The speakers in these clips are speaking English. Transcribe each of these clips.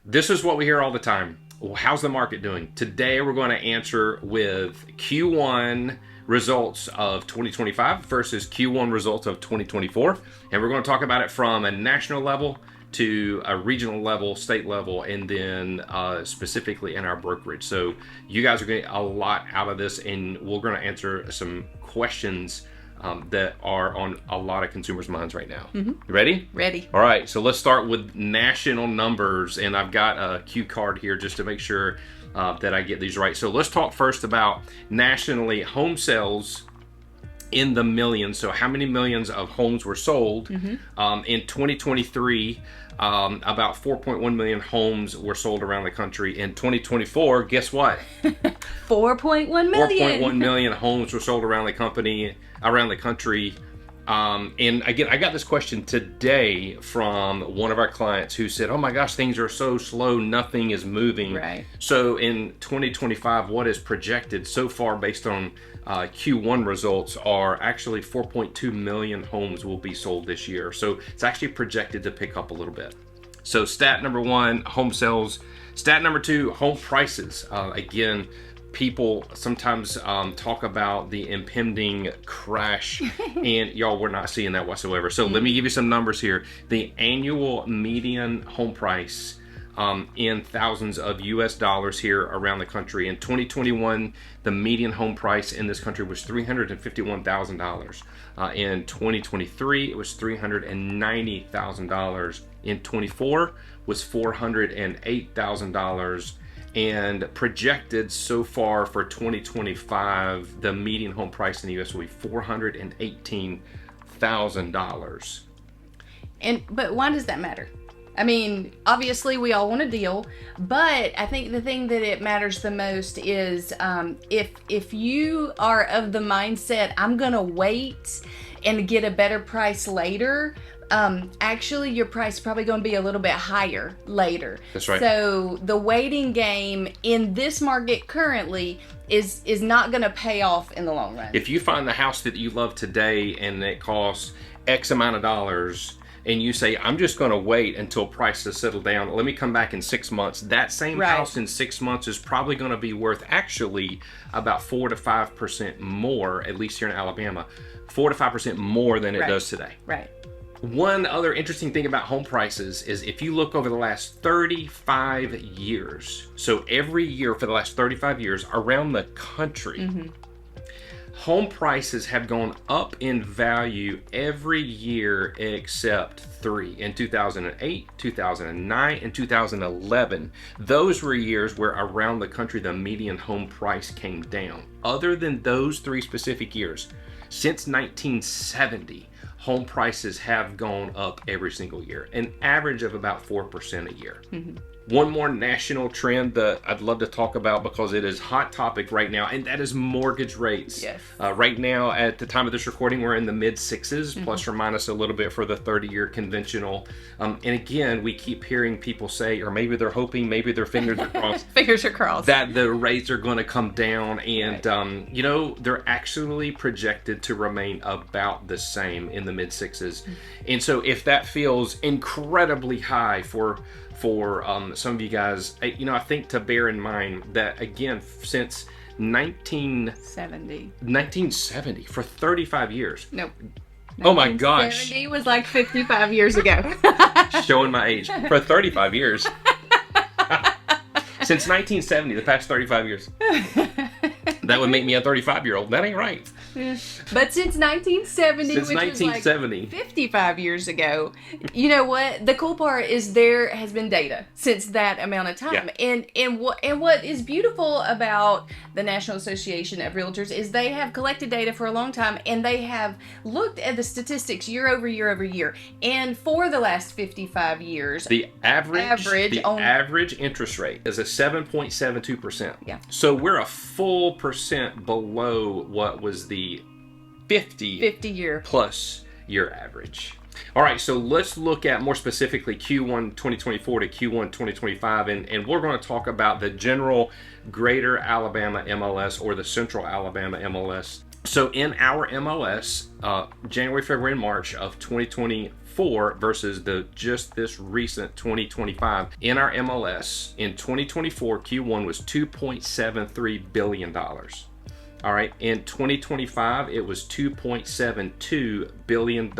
This is what we hear all the time. Well, how's the market doing? Today we're going to answer with Q1 results of 2025 versus Q1 results of 2024. And we're going to talk about it from a national level to a regional level, state level, and then specifically in our brokerage. So you guys are getting a lot out of this, and we're going to answer some questions that are on a lot of consumers' minds right now. You ready? Ready. All right, so let's start with national numbers, and I've got a cue card here just to make sure that I get these right. So let's talk first about nationally home sales in the millions. So how many millions of homes were sold? In 2023, about 4.1 million homes were sold around the country. In 2024, guess what? 4.1 million. 4.1 million homes were sold around the country. And again, I got this question today from one of our clients who said, oh my gosh, things are so slow, nothing is moving. Right. So in 2025, what is projected so far based on Q1 results are actually 4.2 million homes will be sold this year. So it's actually projected to pick up a little bit. So stat number one, home sales. Stat number two, home prices. Again, people sometimes talk about the impending crash, and y'all, we're not seeing that whatsoever. So let me give you some numbers here. The annual median home price in thousands of US dollars here around the country. In 2021, the median home price in this country was $351,000. In 2023, it was $390,000. In 24 was $408,000. And projected so far for 2025, the median home price in the U.S. will be $418,000. But why does that matter? I mean, obviously we all want a deal, but I think the thing that it matters the most is if you are of the mindset, I'm gonna wait and get a better price later. Actually, your price is probably going to be a little bit higher later. That's right. So the waiting game in this market currently is not going to pay off in the long run. If you find the house that you love today and it costs X amount of dollars, and you say, I'm just going to wait until prices settle down, let me come back in 6 months, that same house in 6 months is probably going to be worth actually about 4 to 5% more, at least here in Alabama, 4 to 5% more than it does today. Right. One other interesting thing about home prices is if you look over the last 35 years, so every year for the last 35 years around the country, home prices have gone up in value every year except 3. In 2008, 2009, and 2011. Those were years where around the country the median home price came down. Other than those 3 specific years, since 1970, home prices have gone up every single year, an average of about 4% a year. One more national trend that I'd love to talk about because it is hot topic right now, and that is mortgage rates. Yes. Right now, at the time of this recording, we're in the mid 6s, plus or minus a little bit for the 30-year conventional. And again, we keep hearing people say, or maybe they're hoping, maybe their fingers are crossed. Fingers are crossed. That the rates are going to come down, and you know, they're actually projected to remain about the same in the mid 6s. And so if that feels incredibly high for some of you guys, you know, I think to bear in mind that, again, since 1970, for 35 years. Nope. Oh my gosh. 1970 was like 55 years ago. Showing my age. For 35 years. Since 1970, the past 35 years. That would make me a 35-year-old. That ain't right. But since 1970, since which 1970. was like 55 years ago, you know what? The cool part is there has been data since that amount of time. Yeah. And what is beautiful about the National Association of Realtors is they have collected data for a long time, and they have looked at the statistics year over year over year. And for the last 55 years, the average interest rate is a 7.72%. Yeah. So we're a full percent below what was the 50-year plus year average. All right, so let's look at more specifically Q1 2024 to Q1 2025, and we're going to talk about the general Greater Alabama MLS or the Central Alabama MLS. So in our MLS, January, February, and March of 2024 versus just this recent 2025, in our MLS in 2024, Q1 was $2.73 billion. All right, in 2025, it was $2.72 billion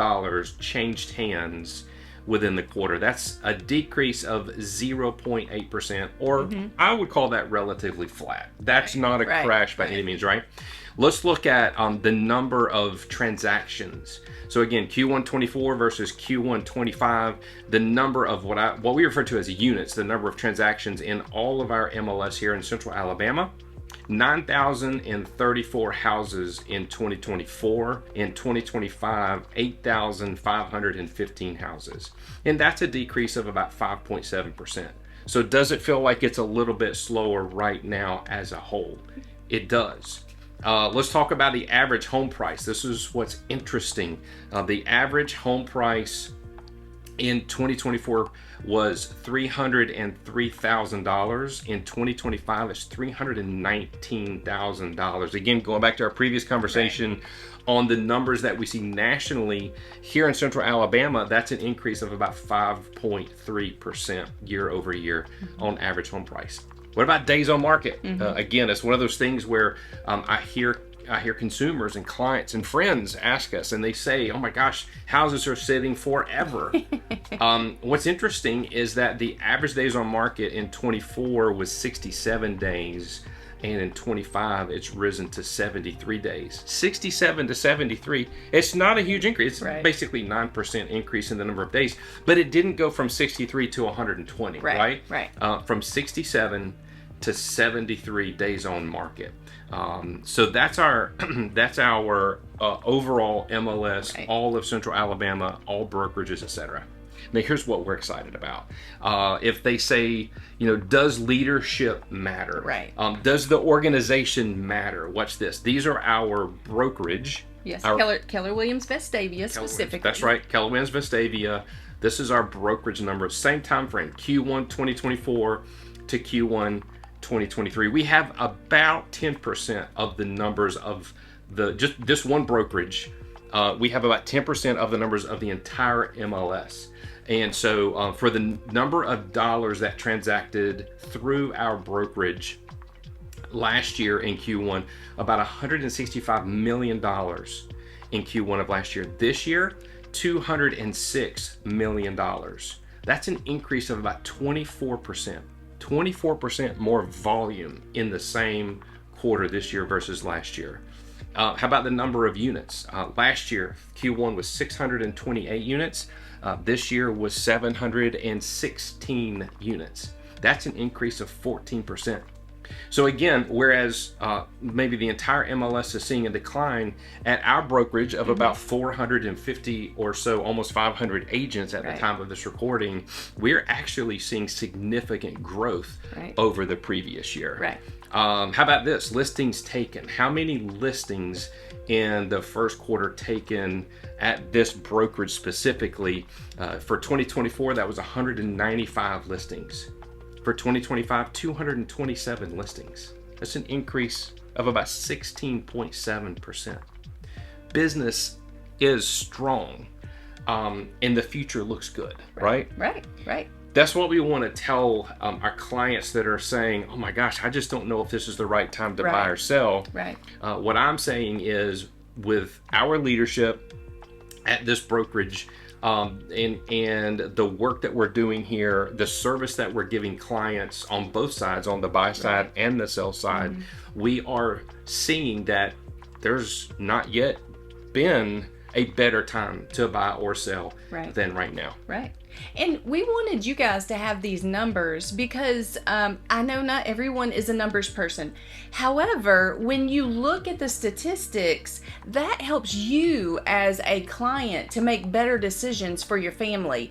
changed hands within the quarter. That's a decrease of 0.8%, or I would call that relatively flat. That's not a crash by any means, right? Let's look at the number of transactions. So again, Q1 24 versus Q1 25, the number of what we refer to as units, the number of transactions in all of our MLS here in Central Alabama. 9,034 houses in 2024. In 2025, 8,515 houses. And that's a decrease of about 5.7%. So does it feel like it's a little bit slower right now as a whole? It does. Let's talk about the average home price. This is what's interesting. The average home price in 2024 was $303,000. In 2025, it's $319,000. Again, going back to our previous conversation on the numbers that we see nationally, here in Central Alabama, that's an increase of about 5.3% year over year on average home price. What about days on market? Again, it's one of those things where I hear consumers and clients and friends ask us, and they say, oh my gosh, houses are sitting forever. What's interesting is that the average days on market in 24 was 67 days, and in 25 it's risen to 73 days. 67 to 73, it's not a huge increase. It's basically 9% increase in the number of days, but it didn't go from 63 to 120, right? From 67 to 73 days on market. So that's our overall MLS, all of Central Alabama, all brokerages, etc. Now here's what we're excited about. If they say, does leadership matter? Does the organization matter? Watch this. These are our brokerage. Yes, Keller Williams Vestavia specifically. That's right, Keller Williams Vestavia. This is our brokerage number. Same time frame, Q1 2024 to Q1 2023. We have about 10% of the numbers of just this one brokerage. We have about 10% of the numbers of the entire MLS. And so for the number of dollars that transacted through our brokerage last year in Q1, about $165 million in Q1 of last year. This year, $206 million. That's an increase of about 24%. 24% more volume in the same quarter this year versus last year. How about the number of units? Last year, Q1 was 628 units. This year was 716 units. That's an increase of 14%. So again, whereas maybe the entire MLS is seeing a decline, at our brokerage of about 450 or so, almost 500 agents at the time of this recording, we're actually seeing significant growth over the previous year. How about this? Listings taken. How many listings in the first quarter taken at this brokerage specifically? For 2024, that was 195 listings. For 2025, 227 listings. That's an increase of about 16.7%. Business is strong, and the future looks good, right? That's what we want to tell our clients that are saying, oh my gosh, I just don't know if this is the right time to buy or sell. What I'm saying is, with our leadership at this brokerage, and the work that we're doing here, the service that we're giving clients on both sides, on the buy side and the sell side, we are seeing that there's not yet been a better time to buy or sell than right now. And we wanted you guys to have these numbers because I know not everyone is a numbers person. However, when you look at the statistics, that helps you as a client to make better decisions for your family,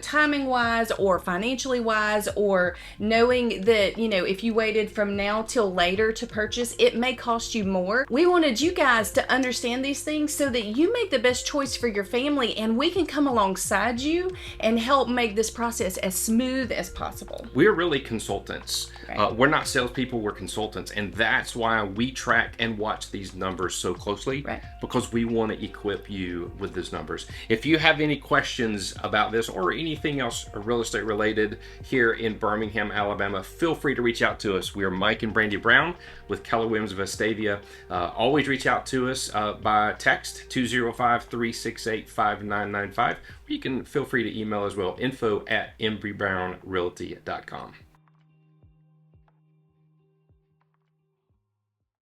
timing wise or financially wise, or knowing that, if you waited from now till later to purchase, it may cost you more. We wanted you guys to understand these things so that you make the best choice for your family, and we can come alongside you and help make this process as smooth as possible. We're really consultants. Right. We're not salespeople, we're consultants. And that's why we track and watch these numbers so closely, Right. because we want to equip you with those numbers. If you have any questions about this or anything else real estate related here in Birmingham, Alabama, feel free to reach out to us. We are Mike and Brandy Brown with KW Vestavia. Always reach out to us by text 205-368-5995. You can feel free to email as well, info@embrownrealty.com.